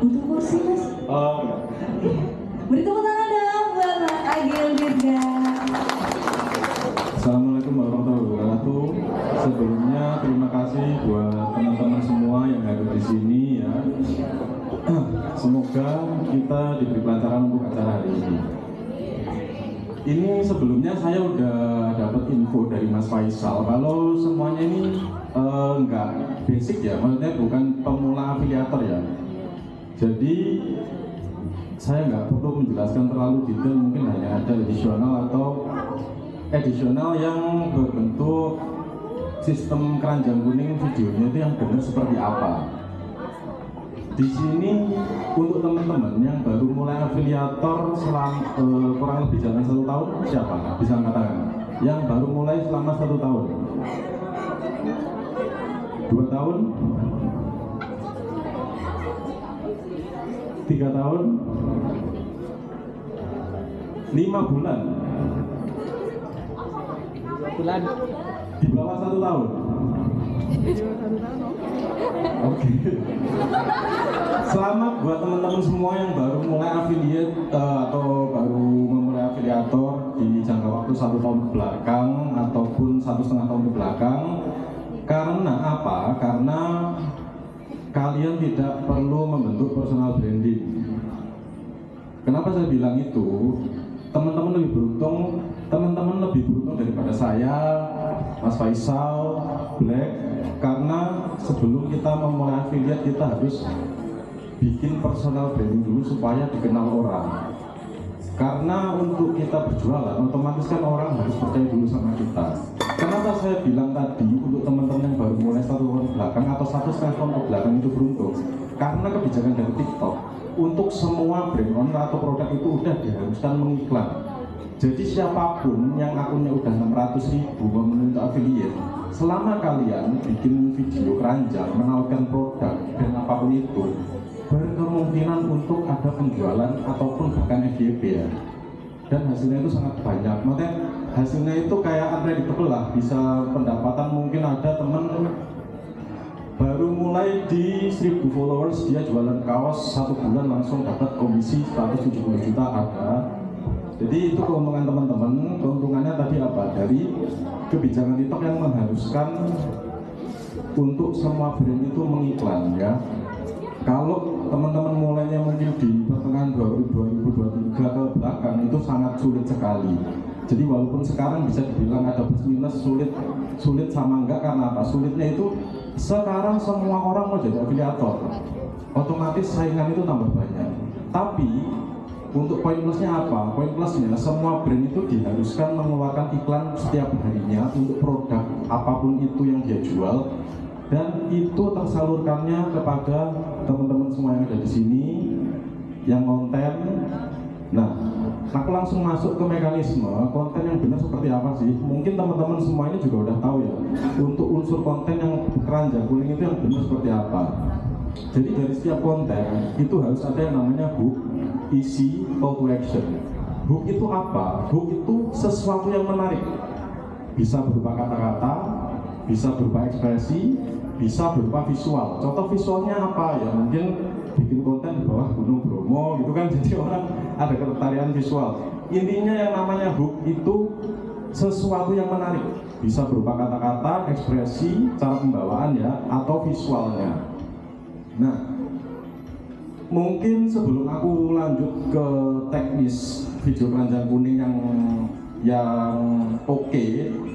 Butuh kursi mas? Beri tepuk tangan dong buat Mas Agil Dirga. Assalamualaikum warahmatullahi wabarakatuh. Sebelumnya terima kasih buat teman-teman semua yang hadir di sini ya. Semoga kita diberi kelancaran untuk acara hari ini. Ini sebelumnya saya udah dapat info dari Mas Faisal kalau semuanya ini enggak basic ya, maksudnya bukan pemula afiliator ya. Jadi saya nggak perlu menjelaskan terlalu detail, mungkin hanya ada edisional yang berbentuk sistem keranjang kuning videonya itu yang benar seperti apa. Di sini untuk teman-teman yang baru mulai afiliator selama kurang lebih jalan 1 tahun, siapa? Bisa katakan? Yang baru mulai selama 1 tahun, 2 tahun, 3 tahun, 5 bulan, di bawah 1 tahun. Oke. Selamat buat teman-teman semua yang baru mulai affiliate atau baru memulai afiliator di jangka waktu 1 tahun ke belakang ataupun 1,5 tahun ke belakang. Karena apa? Karena kalian tidak perlu membentuk personal branding. Kenapa saya bilang itu? Teman-teman lebih beruntung daripada saya, Mas Faisal, Black, karena sebelum kita memulai affiliate kita harus bikin personal branding dulu supaya dikenal orang. Karena untuk kita berjualan, otomatis kan orang harus percaya dulu sama kita. Kenapa saya bilang tadi untuk teman-teman yang baru mulai 1 tahun belakang atau 1,5 tahun ke belakang itu beruntung? Karena kebijakan dari TikTok untuk semua brand owner atau produk itu udah diharuskan mengiklan. Jadi siapapun yang akunnya udah 600.000 menuntut affiliate, selama kalian bikin video keranjang menawarkan produk dan apapun itu, berkemungkinan untuk ada penjualan ataupun bahkan FYP ya. Dan hasilnya itu sangat banyak. Maksudnya hasilnya itu kayak unpredictable lah. Bisa pendapatan mungkin ada temen baru mulai di 1.000 followers, dia jualan kaos 1 bulan langsung dapat komisi 170 juta ada. Jadi itu keuntungan teman-teman. Keuntungannya tadi apa? Dari kebijakan TikTok yang mengharuskan untuk semua brand itu mengiklan ya. Kalau teman-teman mulainya mungkin di pertengahan 2023 ke belakang itu sangat sulit sekali. Jadi walaupun sekarang bisa dibilang ada plus minus, sulit sama enggak, karena apa? Sulitnya itu sekarang semua orang mau jadi afiliator, otomatis saingan itu tambah banyak. Tapi untuk poin plusnya apa? Poin plusnya semua brand itu diharuskan mengeluarkan iklan setiap harinya untuk produk apapun itu yang dia jual, dan itu tersalurkannya kepada teman-teman semua yang ada di sini yang konten. Nah, aku langsung masuk ke mekanisme konten yang benar seperti apa sih? Mungkin teman-teman semua ini juga udah tahu ya, untuk unsur konten yang keranjang kuning itu yang benar seperti apa. Jadi dari setiap konten itu harus ada yang namanya hook, isi, call to action. Hook itu apa? Hook itu sesuatu yang menarik. Bisa berupa kata-kata, bisa berupa ekspresi, bisa berupa visual. Contoh visualnya apa ya? Mungkin bikin konten di bawah Gunung Bromo gitu kan, jadi orang ada ketertarikan visual. Intinya yang namanya hook itu sesuatu yang menarik. Bisa berupa kata-kata, ekspresi, cara pembawaan ya, atau visualnya. Nah, mungkin sebelum aku lanjut ke teknis video keranjang kuning yang oke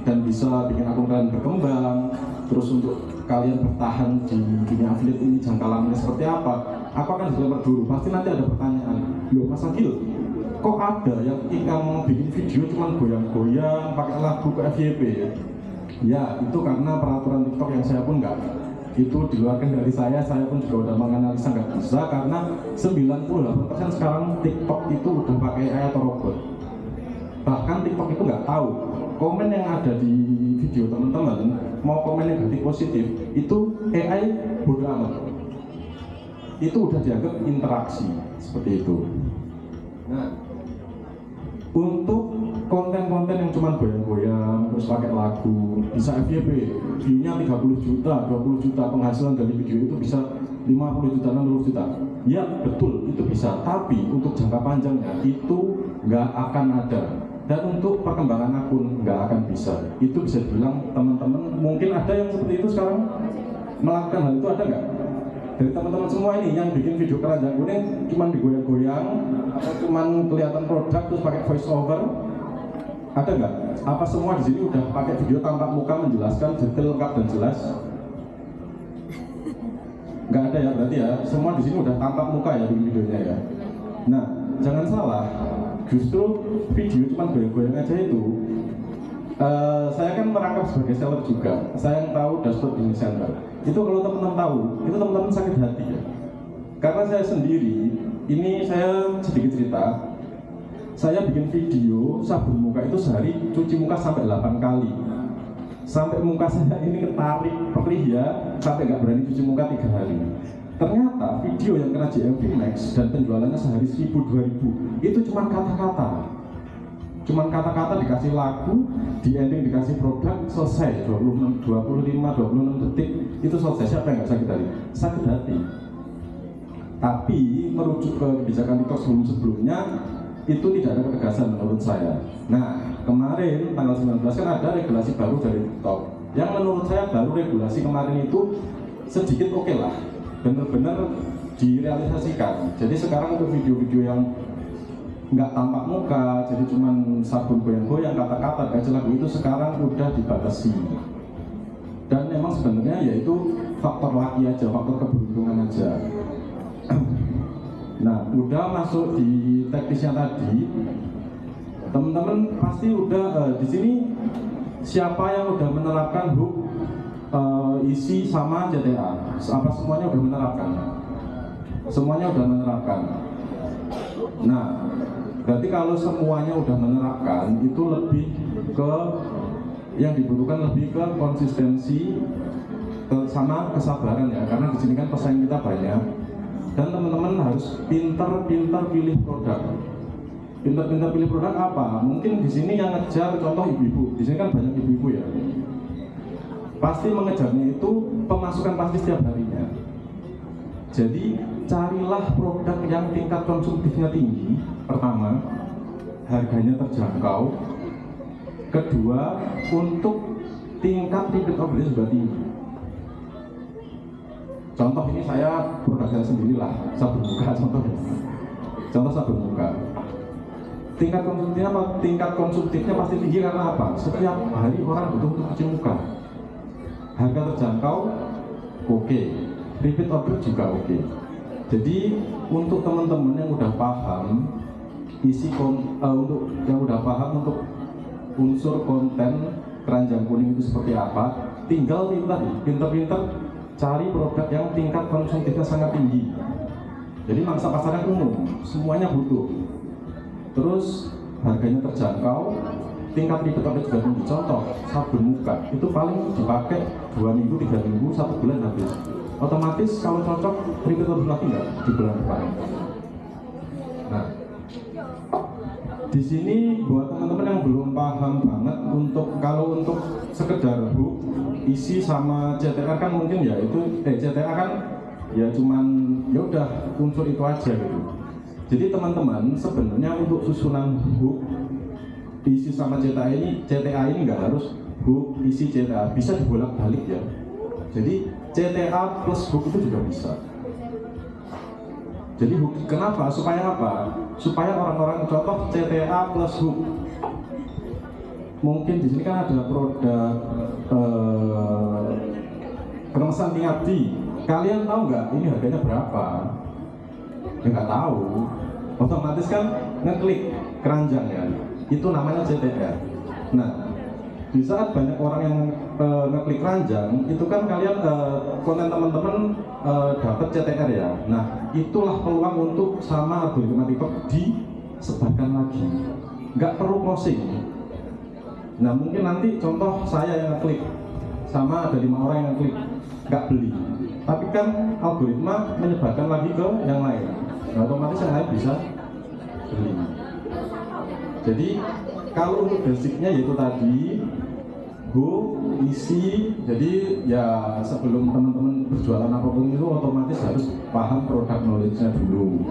dan bisa bikin akun kalian berkembang, terus untuk kalian bertahan di dunia affiliate ini jangka lamanya seperti apa, aku akan disclaimer dulu. Pasti nanti ada pertanyaan, loh Mas Agil, kok ada yang bikin video cuman goyang-goyang pakai lagu ke FYP ya? Ya, itu karena peraturan TikTok yang saya pun nggak, itu dikeluarkan dari saya pun juga udah menganalisa nggak bisa, karena 98% sekarang TikTok itu udah pakai AI atau robot. Bahkan TikTok itu nggak tahu komen yang ada di video teman-teman, mau komen negatif positif, itu AI bodo amat. Itu udah dianggap interaksi seperti itu. Nah, untuk konten-konten yang cuma goyang-goyang terus pakai lagu bisa FYP, view-nya 30 juta, 20 juta, penghasilan dari video itu bisa 50 juta, 60 juta. Ya betul, itu bisa, tapi untuk jangka panjangnya itu nggak akan ada. Dan untuk perkembangan akun nggak akan bisa. Itu bisa dibilang teman-teman mungkin ada yang seperti itu sekarang melakukan hal itu, ada nggak? Dari teman-teman semua ini yang bikin video keranjang kuning cuma digoyang-goyang atau cuma kelihatan produk terus pakai voice over, ada nggak? Apa semua di sini udah pakai video tampak muka menjelaskan detail lengkap dan jelas? Nggak ada ya berarti ya. Semua di sini udah tampak muka ya di videonya ya. Nah jangan salah, justru video cuma goyang-goyang aja itu. Saya kan merangkap sebagai seller juga. Saya yang tahu dashboard business center. Itu kalau teman-teman tahu, itu teman-teman sakit hati ya. Karena saya sendiri, ini saya sedikit cerita. Saya bikin video sabun muka itu sehari cuci muka sampai 8 kali. Sampai muka saya ini ketarik perih ya, sampai nggak berani cuci muka 3 hari. Ternyata video yang kena JMP Max dan penjualannya sehari 1000-2000 itu cuma kata-kata. Cuman kata-kata dikasih lagu, di ending dikasih produk, selesai 25-26 detik itu selesai. Siapa yang nggak sakit hati? Sakit hati. Tapi merujuk ke kebijakan TikTok sebelumnya itu tidak ada ketegasan menurut saya. Nah kemarin tanggal 19 kan ada regulasi baru dari TikTok yang menurut saya baru regulasi kemarin itu sedikit oke lah, benar-benar direalisasikan. Jadi sekarang untuk video-video yang nggak tampak muka, jadi cuman sabun goyang-goyang, kata-kata, baca lagu itu sekarang udah dibatasi. Dan memang sebenarnya yaitu faktor laki aja, faktor keberuntungan aja. Nah, udah masuk di teknisnya tadi, teman-teman pasti udah di sini siapa yang udah menerapkan hook isi sama CTA? Apa semuanya udah menerapkan? Semuanya udah menerapkan. Nah, berarti kalau semuanya udah menerapkan itu lebih ke yang dibutuhkan lebih ke konsistensi sama kesabaran ya, karena di sini kan pesaing kita banyak dan teman-teman harus pintar-pintar pilih produk. Pintar-pintar pilih produk apa? Mungkin di sini yang ngejar contoh ibu-ibu. Di sini kan banyak ibu-ibu ya. Pasti mengejarnya itu pemasukan pasti setiap harinya. Jadi carilah produk yang tingkat konsumtifnya tinggi. Pertama, harganya terjangkau. Kedua, untuk tingkat repeat order juga tinggi. Contoh ini saya produk saya sendirilah, sabun muka contohnya. Contoh sabun muka. Tingkat konsumtifnya apa? Tingkat konsumtifnya pasti tinggi karena apa? Setiap hari orang butuh untuk cuci muka. Harga terjangkau, oke. Repeat order juga oke. Jadi untuk teman-teman yang udah paham untuk yang udah paham untuk unsur konten keranjang kuning itu seperti apa, tinggal pintar-pintar cari produk yang tingkat konsumtifnya sangat tinggi. Jadi mangsa pasarnya umum, semuanya butuh. Terus harganya terjangkau, tingkat repeat order juga tinggi. Contoh sabun muka itu paling dipakai 2 minggu, 3 minggu, 1 bulan habis. Otomatis kalau cocok repeat order lagi nggak di bulan depan. Nah, di sini buat teman-teman yang belum paham banget kalau untuk sekedar hook isi sama CTA kan mungkin ya itu CTA kan ya cuman ya udah unsur itu aja gitu. Jadi teman-teman sebenarnya untuk susunan hook isi sama CTA ini nggak harus hook isi CTA, bisa dibolak-balik ya. Jadi CTA plus hook itu juga bisa. Jadi hook kenapa? Supaya apa? Supaya orang-orang contoh CTA plus hook. Mungkin di sini kan ada produk kremesan tingkat D. Kalian tahu nggak ini harganya berapa? Ya nggak tahu. Otomatis kan ngeklik keranjang ya. Itu namanya CTR. Nah, di saat banyak orang yang ngeklik keranjang, itu kan kalian konten teman-teman dapat CTR ya. Nah, itulah peluang untuk sama algoritma TikTok disebarkan lagi. Nggak perlu closing. Nah, mungkin nanti contoh saya yang ngeklik sama ada 5 orang yang ngeklik nggak beli. Tapi kan algoritma menyebarkan lagi ke yang lain. Nah, otomatis yang lain bisa beli. Jadi Kalau untuk basicnya yaitu tadi hook, isi, jadi ya sebelum teman-teman berjualan apapun itu otomatis harus paham produk knowledge-nya dulu.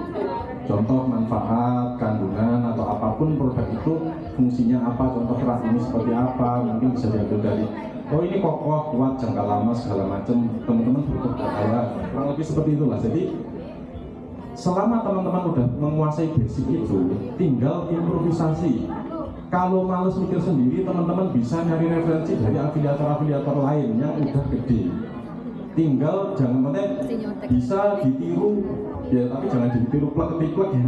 Contoh manfaat, kandungan atau apapun produk itu fungsinya apa, contoh kerak ini seperti apa, mungkin bisa diambil dari oh ini kokoh, kuat, jangka lama segala macam. Teman-teman butuh data ya, kurang lebih seperti itulah. Jadi selama teman-teman udah menguasai basic itu, tinggal improvisasi. Kalau males mikir sendiri, teman-teman bisa nyari referensi dari afiliator-afiliator lain yang udah gede. Tinggal jangan penting bisa ditiru, ya tapi jangan ditiru plek-plek ya.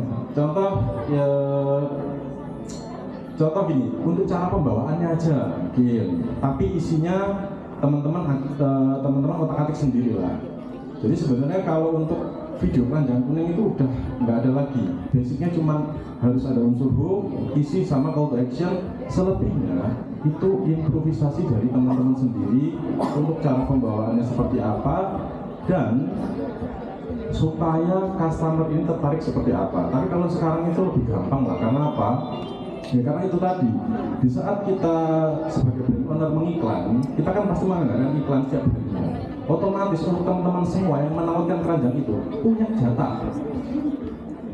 Contoh gini, untuk cara pembawaannya aja mungkin, tapi isinya teman-teman otak-atik sendiri lah. Jadi sebenarnya kalau untuk video keranjang kuning itu udah nggak ada lagi, basicnya cuma harus ada unsur hook, isi sama call to action. Selebihnya itu improvisasi dari teman-teman sendiri untuk cara pembawaannya seperti apa dan supaya customer ini tertarik seperti apa. Tapi kalau sekarang itu lebih gampang lah, karena apa? Ya karena itu tadi, di saat kita sebagai brand owner mengiklan, kita kan pasti mengadakan iklan setiap harinya. Otomatis untuk teman-teman semua yang menawarkan keranjang itu punya jatah.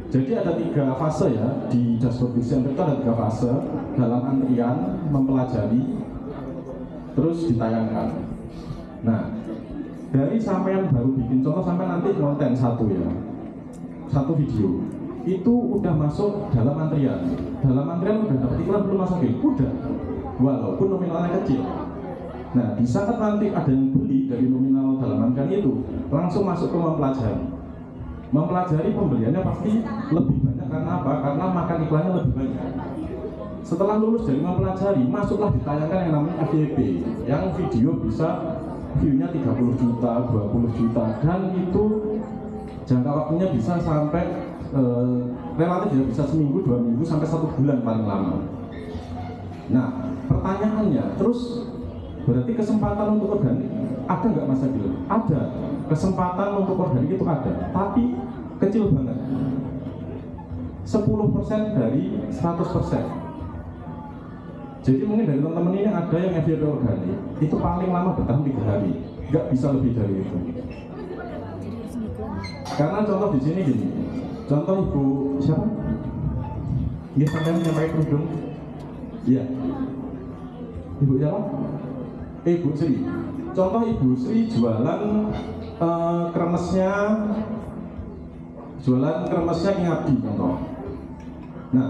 Jadi ada 3 fase ya, di dashboard center itu ada 3 fase. Dalam antrian, mempelajari, terus ditayangkan. Nah, dari sampean baru bikin contoh sampai nanti konten satu ya, satu video itu udah masuk dalam antrian. Dalam antrian udah dapat iklan belum masukin? Udah, walaupun nominalnya kecil. Nah, di saat nanti ada yang beli dari nominal dalam antrian itu, langsung masuk ke mempelajari pembeliannya pasti lebih banyak. Karena apa? Karena makan iklannya lebih banyak. Setelah lulus dari mempelajari, masuklah ditayangkan yang namanya FYP, yang video bisa view-nya 30 juta, 20 juta, dan itu jangka waktunya bisa sampai relatif ya, bisa seminggu, 2 minggu, sampai 1 bulan paling lama. Nah, pertanyaannya, terus berarti kesempatan untuk organik ada nggak Mas Adil? Ada, kesempatan untuk organik itu ada, tapi kecil banget, 10% dari 100%. Jadi mungkin dari teman-teman ini ada yang FYP organik, itu paling lama bertahan 3 hari, nggak bisa lebih dari itu. Karena contoh di sini gini, contoh ibu siapa? Dia sampai pakai kerudung. Iya. Ibu siapa? Ibu Sri. Contoh Ibu Sri jualan kremesnya King Abdi contoh. Nah,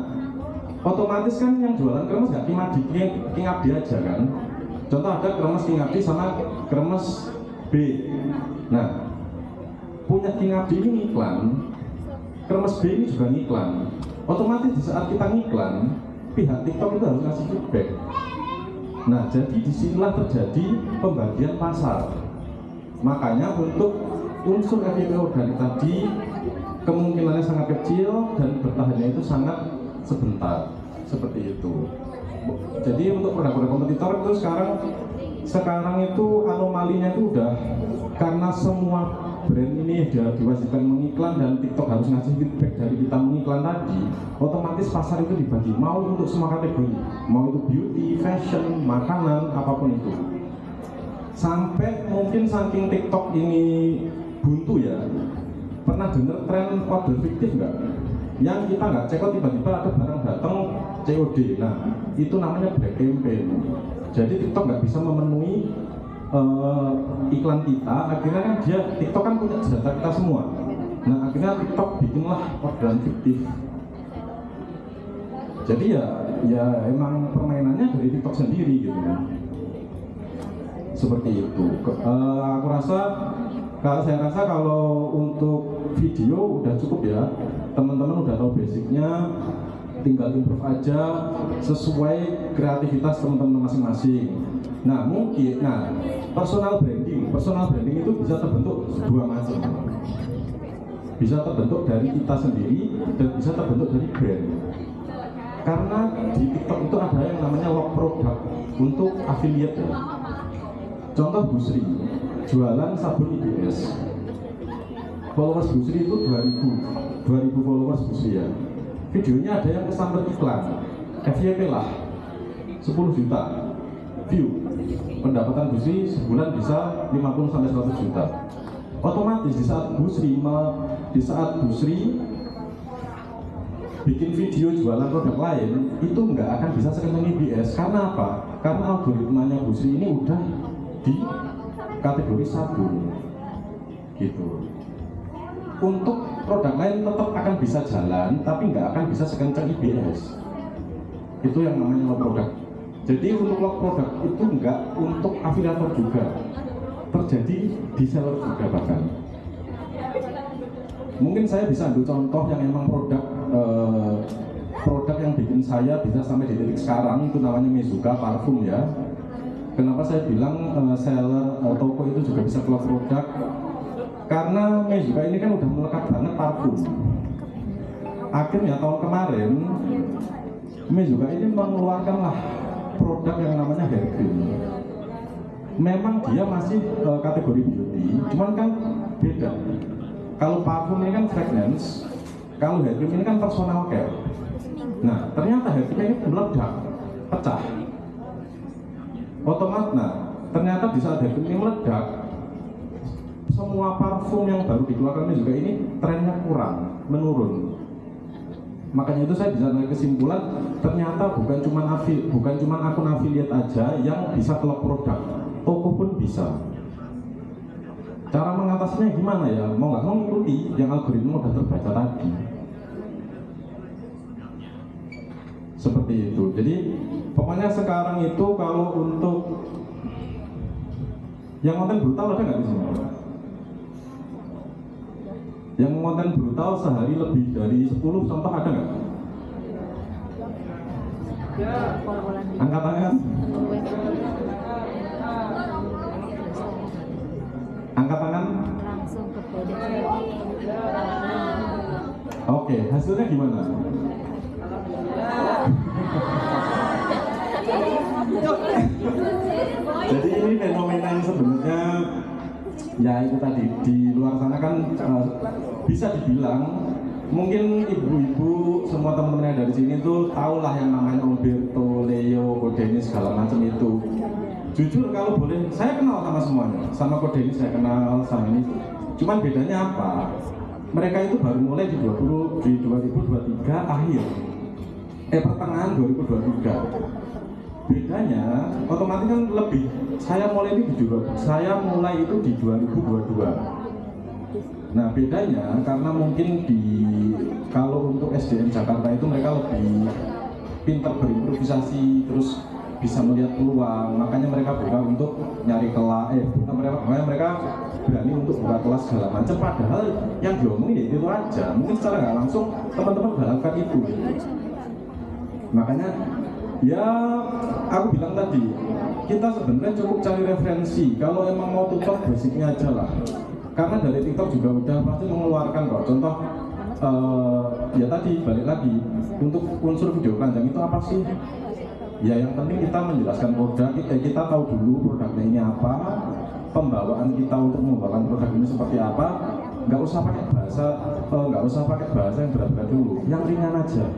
otomatis kan yang jualan kremes nggak King Abdi aja kan. Contoh ada kremes King Abdi sama kremes B. Nah, punya King Abdi ini ngiklan, kremes B ini juga ngiklan. Otomatis di saat kita ngiklan, pihak TikTok itu harus ngasih feedback. Nah, jadi disinilah terjadi pembagian pasar. Makanya untuk unsur FYP organik tadi kemungkinannya sangat kecil dan bertahannya itu sangat sebentar, seperti itu. Jadi untuk produk-produk kompetitor itu sekarang itu anomalinya itu udah karena semua brand ini sudah diwajibkan mengiklan dan TikTok harus ngasih feedback dari kita mengiklan tadi, otomatis pasar itu dibagi mau untuk semua kategori, mau itu beauty, fashion, makanan, apapun itu. Sampai mungkin saking TikTok ini buntu ya, pernah dengar tren order fiktif nggak? Yang kita nggak check out tiba-tiba ada barang datang COD. Nah, itu namanya black campaign. Jadi TikTok nggak bisa memenuhi iklan kita, akhirnya kan TikTok kan punya data kita semua. Nah, akhirnya TikTok bikinlah orderan fiktif. Jadi ya emang permainannya dari TikTok sendiri gitu kan. Seperti itu. Saya rasa kalau untuk video udah cukup ya. Teman-teman udah tahu basicnya, tinggal improve aja sesuai kreativitas teman-teman masing-masing. Nah, personal branding itu bisa terbentuk 2 macam. Bisa terbentuk dari kita sendiri dan bisa terbentuk dari brand. Karena di TikTok itu ada yang namanya log product untuk affiliate ya. Contoh Bu Sri, jualan sabun IBS. Followers Bu Sri itu 2000 followers Bu Sri ya. Videonya ada yang kesambar iklan, FYP lah. 10 juta view. Pendapatan Bu Sri sebulan bisa 50 sampai 100 juta. Otomatis di saat Bu Sri bikin video jualan produk lain itu nggak akan bisa sekencang IBS. Karena apa? Karena algoritmanya Bu Sri ini udah di kategori sabun gitu. Untuk produk lain tetap akan bisa jalan, tapi nggak akan bisa sekencang IBS. Itu yang namanya lock product. Jadi untuk lock product itu nggak untuk afiliator juga, terjadi di seller juga bahkan. Mungkin saya bisa ambil contoh yang emang produk yang bikin saya bisa sampai di titik sekarang, itu namanya Mezuka parfum ya. Kenapa saya bilang seller toko itu juga bisa keluar produk? Karena Mezuka ini kan udah melekat banget parfum. Akhirnya tahun kemarin Mezuka ini mengeluarkanlah produk yang namanya hair cream. Memang dia masih kategori beauty, cuman kan beda. Kalau parfum ini kan fragrance, kalau hair cream ini kan personal care. Nah, ternyata hair cream ini meledak, pecah. Ternyata di saat hair cream ini meledak, semua parfum yang baru dikeluarkan juga ini trennya kurang, menurun. Makanya itu saya bisa naik kesimpulan, ternyata bukan cuma akun affiliate aja yang bisa keluar produk, toko pun bisa. Cara mengatasinya gimana ya? Mau nggak mau ikuti yang algoritma udah terbaca tadi. Seperti itu. Jadi pokoknya sekarang itu kalau untuk yang konten brutal ada nggak di sini? Yang konten brutal sehari lebih dari 10 contoh ada nggak? Angkat tangan. Angkat tangan. Oke, hasilnya gimana? Jadi ini fenomena yang sebenarnya ya itu tadi di luar sana kan bisa dibilang mungkin ibu-ibu semua teman-teman yang dari sini tuh tahulah yang namanya Umberto, Leo, Kodenis segala macam itu. Jujur kalau boleh, saya kenal sama semuanya, sama Kodenis saya kenal, sama ini. Cuman bedanya apa? Mereka itu baru mulai di 2023 akhir, pertengahan 2023. Bedanya otomatis kan lebih. Saya mulai itu di 2022. Nah bedanya karena mungkin kalau untuk SDM Jakarta itu mereka lebih pintar berimprovisasi, terus bisa melihat peluang, makanya mereka buka untuk nyari kelas, mereka berani untuk buka kelas segala macam. Padahal yang diomongin ya itu aja, mungkin secara nggak langsung teman-teman udah lakukan itu. Makanya ya aku bilang tadi, kita sebenarnya cukup cari referensi. Kalau emang mau tutor basicnya aja lah, karena dari TikTok juga udah pasti mengeluarkan kok. Contoh ya tadi balik lagi untuk unsur video panjang itu apa sih? Ya yang penting kita menjelaskan produk, kita tahu dulu produknya ini apa, pembawaan kita untuk membawakan produk ini seperti apa. Nggak usah pakai bahasa yang berat-berat dulu, yang ringan aja.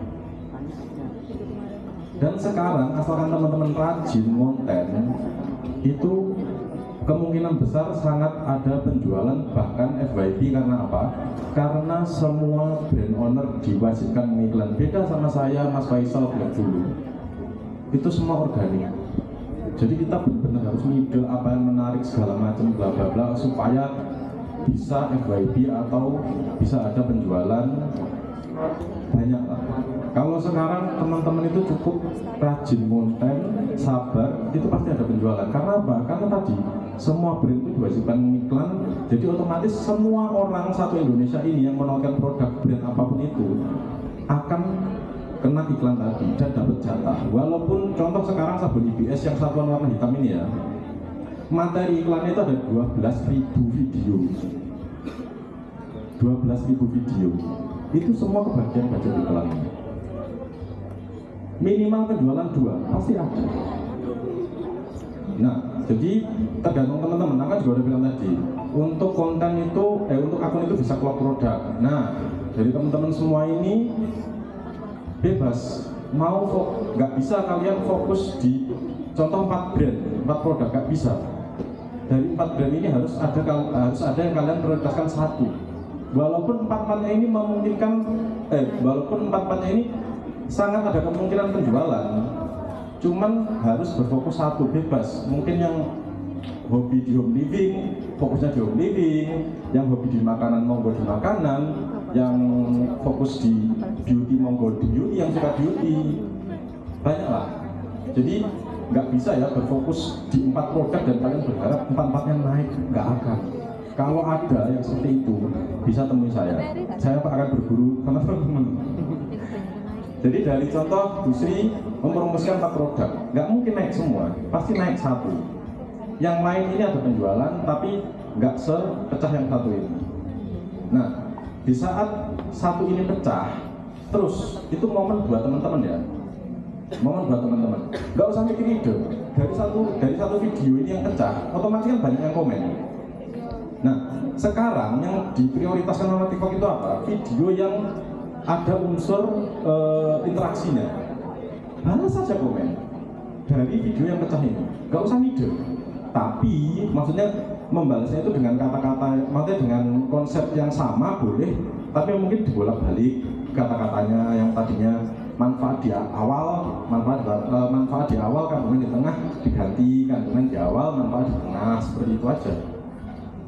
Dan sekarang asalkan teman-teman rajin konten, itu kemungkinan besar sangat ada penjualan bahkan FYP. Karena apa? Karena semua brand owner diwajibkan mengiklan. Beda sama saya, Mas Faisal bilang dulu, itu semua organik. Jadi kita benar-benar harus middle apa yang menarik segala macam bla bla bla supaya bisa FYP atau bisa ada penjualan banyak lah. Kalau sekarang teman-teman itu cukup rajin konten, sabar, itu pasti ada penjualan. Karena apa? Karena tadi semua brand itu diwajibkan mengiklan. Jadi otomatis semua orang satu Indonesia ini yang menawarkan produk brand apapun itu akan kena iklan tadi dan dapat jatah. Walaupun contoh sekarang sabun IBS yang satuan warna hitam ini ya, materi iklannya itu ada 12.000 video. 12.000 video. Itu semua kebagian budget iklan. Minimal penjualan 2 pasti ada. Nah, jadi tergantung teman-teman. Aku juga udah bilang tadi, untuk konten itu, untuk akun itu bisa keluar produk. Nah, dari teman-teman semua ini bebas nggak bisa kalian fokus di contoh 4 brand, 4 produk, nggak bisa. Dari 4 brand ini harus ada yang kalian prioritaskan satu. Walaupun empat-empatnya ini memungkinkan, walaupun empat-empatnya ini sangat ada kemungkinan penjualan, cuman harus berfokus satu, bebas. Mungkin yang hobi di home living, fokusnya di home living, yang hobi di makanan, monggo di makanan, yang fokus di beauty, monggo di beauty, yang suka beauty, banyak lah. Jadi nggak bisa ya berfokus di 4 produk dan kalian berharap 4-4-nya naik, nggak akan. Kalau ada yang seperti itu, bisa temui saya akan berburu sama teman-teman. Jadi dari contoh Bu Sri mempromosikan 4 produk, nggak mungkin naik semua, pasti naik satu. Yang lain ini ada penjualan, tapi nggak sepecah yang satu ini. Nah, di saat satu ini pecah, terus itu momen buat teman-teman ya. Momen buat teman-teman. Nggak usah mikir ide. Dari satu video ini yang pecah, otomatis kan banyak yang komen. Nah, sekarang yang diprioritaskan sama TikTok itu apa? Video yang ada unsur interaksinya. Balas saja komen dari video yang pecah ini. Nggak usah ide. Tapi maksudnya membalasnya itu dengan kata-kata, maksudnya dengan konsep yang sama boleh, tapi mungkin dibolak-balik kata-katanya yang tadinya manfaat di awal, kandungan di tengah diganti, kandungan di awal, manfaat di tengah, seperti itu aja.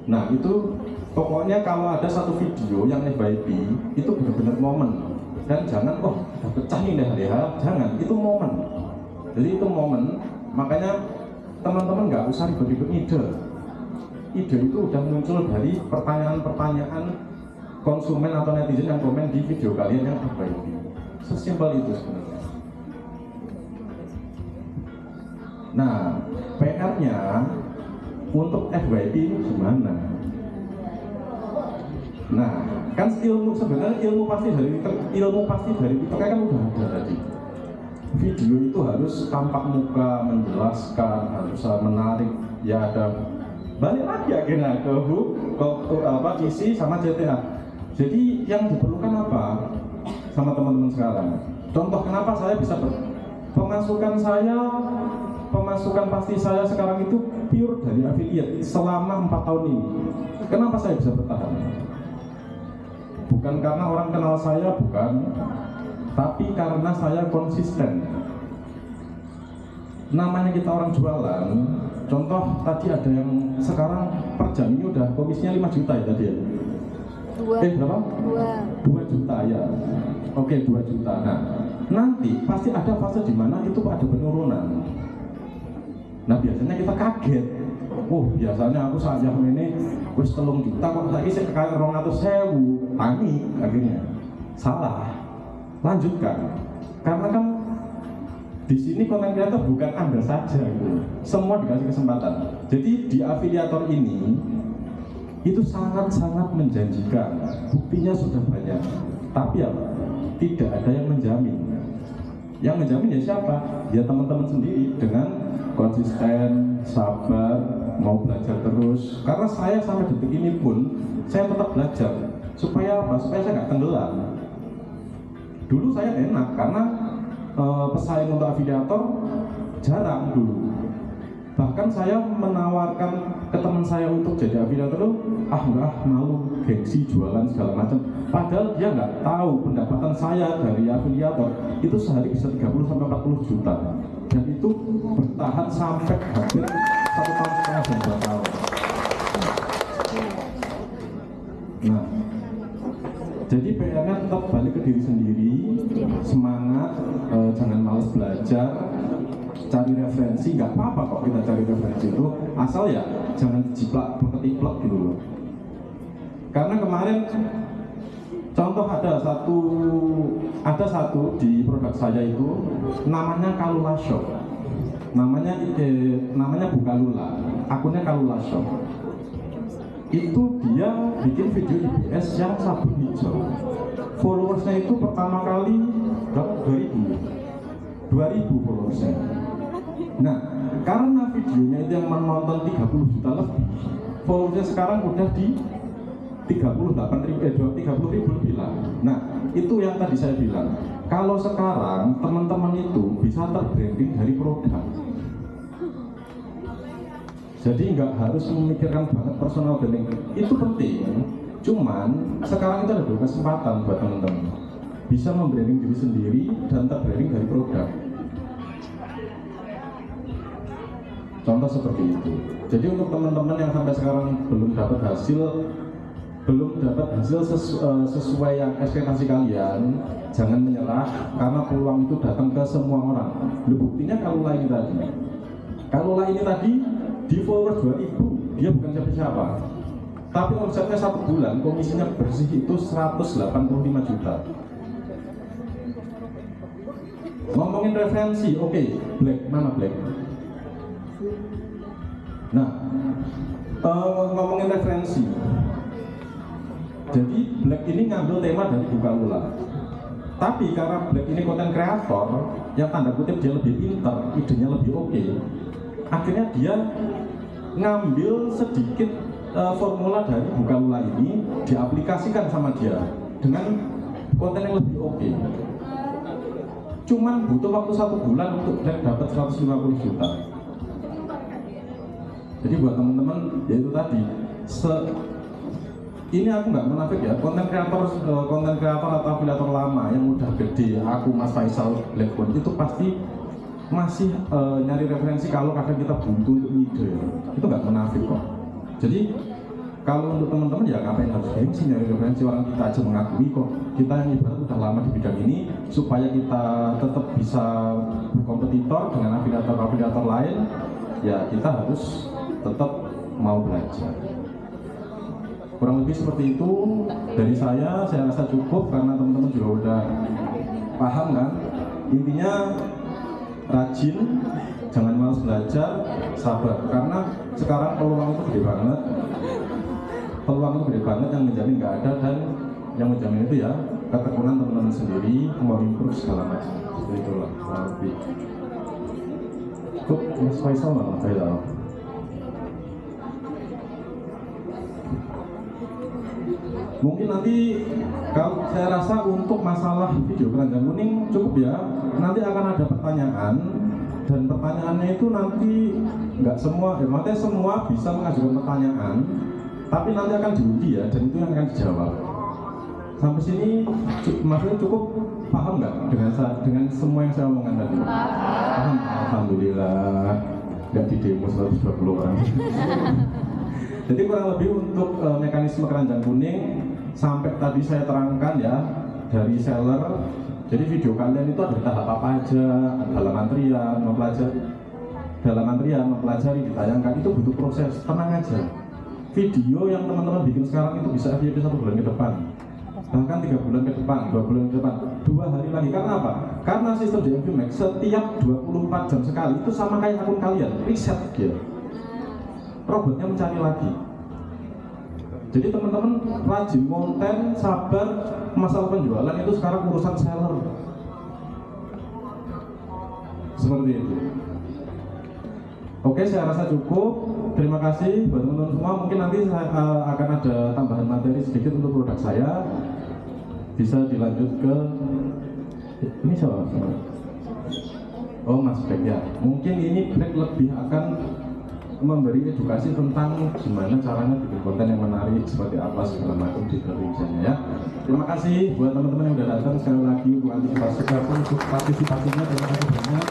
Nah itu pokoknya kalau ada satu video yang FYP itu benar-benar momen, dan jangan udah pecah nih leha-leha, jangan, itu momen. Jadi itu momen, makanya teman-teman nggak usah ribet-ribet ide. Ide itu udah muncul dari pertanyaan-pertanyaan konsumen atau netizen yang komen di video kalian yang FYP. Sesimpel itu sebenarnya. Nah, PR-nya untuk FYP ini gimana? Nah, kan sebenarnya ilmu pasti dari TikTok kan udah ada tadi. Video itu harus tampak muka, menjelaskan, harus menarik, ya ada. Balik lagi akhirnya ke isi sama CTA. Jadi yang diperlukan apa sama teman-teman sekarang? Contoh kenapa saya bisa pemasukan pasti saya sekarang itu pure dari affiliate selama 4 tahun ini. Kenapa saya bisa bertahan? Bukan karena orang kenal saya, bukan, tapi karena saya konsisten. Namanya kita orang jualan, contoh tadi ada yang sekarang per jam ini udah komisinya 5 juta ya tadi ya? Berapa? 2 juta ya. Oke, 2 juta. Nah, nanti pasti ada fase di mana itu ada penurunan. Nah, biasanya kita kaget. Biasanya aku saat jam ini wis 3 juta kok saiki sik kaya 200.000. Panik akhirnya. Salah. Lanjutkan. Karena kan di sini konten kreator bukan Anda saja gitu. Semua dikasih kesempatan. Jadi di afiliator ini itu sangat-sangat menjanjikan. Buktinya sudah banyak. Tapi apa? Tidak ada yang menjamin. Yang menjamin ya siapa? Ya teman-teman sendiri dengan konsisten, sabar, mau belajar terus. Karena saya sampai detik ini pun saya tetap belajar. Supaya apa? Supaya saya nggak tenggelam. Dulu saya enak karena pesaing untuk afiliator jarang dulu. Bahkan saya menawarkan ke teman saya untuk jadi afiliator itu, enggak, malu, gengsi, jualan segala macam. Padahal dia nggak tahu pendapatan saya dari afiliator itu sehari bisa 30-40 juta. Dan itu bertahan sampai hampir 1,5 tahun dan 2 tahun. Nah, jadi PR-nya tetap balik ke diri sendiri, semangat, jangan malas belajar, cari referensi, nggak apa-apa kok kita cari referensi itu, asal ya jangan jiplak, ketiplak gitu loh. Karena kemarin contoh ada satu di produk saya itu namanya Kalula Shop, namanya Bukalula, akunnya Kalula Shop. Itu dia bikin video IBS yang sabun hijau. Followersnya itu pertama kali 2000 followersnya. Nah, karena videonya itu yang menonton 30 juta lebih, followersnya sekarang udah di 30.000 lebih lah. Nah, itu yang tadi saya bilang. Kalau sekarang teman-teman itu bisa terbranding dari produk. Jadi nggak harus memikirkan banget personal branding. Itu penting. Cuman sekarang itu ada dua kesempatan buat teman-teman. Bisa membranding diri sendiri dan terbranding dari produk. Contoh seperti itu. Jadi untuk teman-teman yang sampai sekarang belum dapat hasil sesuai yang ekspektasi kalian, jangan menyerah karena peluang itu datang ke semua orang. Buktinya Kalula ini tadi di followers 2000, dia bukan siapa-siapa. Tapi omsetnya 1 bulan, komisinya bersih itu 185 juta. Ngomongin referensi, oke, Black, mana Black? Nah, ngomongin referensi. Jadi Black ini ngambil tema dari Bukalula. Tapi karena Black ini konten kreator, yang tanda kutip dia lebih pintar, idenya lebih oke, akhirnya dia ngambil sedikit formula dari Bukalula ini, diaplikasikan sama dia dengan konten yang lebih oke. Cuman butuh waktu 1 bulan untuk dapat 150 juta. Jadi buat teman-teman, yaitu tadi, ini aku nggak munafik ya, konten kreator atau afiliator lama yang udah gede, aku Mas Faisal Blackbone itu pasti masih nyari referensi kalau kadang kita buntu untuk ide, itu nggak munafik kok. Jadi kalau untuk teman-teman ya ngapain harus gengsi nyari referensi, orang kita aja mengakui kok kita yang ibarat udah lama di bidang ini, supaya kita tetap bisa berkompetitor dengan afiliator lain, ya kita harus tetap mau belajar. Kurang lebih seperti itu dari saya rasa cukup karena teman-teman juga udah paham kan. Intinya rajin, jangan malas belajar, sabar, karena sekarang peluang itu gede banget, yang menjamin nggak ada, dan yang menjamin itu ya ketekunan teman-teman sendiri, mau improve segala macam. Seperti itulah kurang lebih. Kok Mas Faisal nggak Faisal? Mungkin nanti kalau saya rasa untuk masalah video keranjang kuning cukup ya. Nanti akan ada pertanyaan, dan pertanyaannya itu nanti nggak semua, maksudnya semua bisa mengajukan pertanyaan, tapi nanti akan diundi ya, dan itu yang akan dijawab. Sampai sini maksudnya cukup paham nggak dengan semua yang saya omongkan tadi? Paham? Alhamdulillah, nggak di demo 120 orang. Jadi kurang lebih untuk mekanisme keranjang kuning sampai tadi saya terangkan ya, dari seller. Jadi video kalian itu ada tahap apa aja, dalam antrian, mempelajari, ditayangkan, itu butuh proses, tenang aja. Video yang teman-teman bikin sekarang itu bisa FYP 1 bulan ke depan, bahkan 3 bulan ke depan, 2 bulan ke depan, 2 hari lagi. Karena apa? Karena sistem DMV Max setiap 24 jam sekali, itu sama kayak akun kalian, reset dia. Robotnya mencari lagi. Jadi teman-teman rajin konten, sabar, masalah penjualan itu sekarang urusan seller. Seperti itu. Oke, saya rasa cukup. Terima kasih buat teman-teman semua. Mungkin nanti saya akan ada tambahan materi sedikit untuk produk saya. Bisa dilanjut ke ini siapa? Oh, Mas Black ya. Mungkin ini Black lebih akan memberi edukasi tentang gimana caranya bikin konten yang menarik, seperti apa segala macam di misalnya ya. Terima kasih buat teman-teman yang udah datang, sekali lagi untuk antisipasi, untuk partisipasinya. Terima kasih banyak.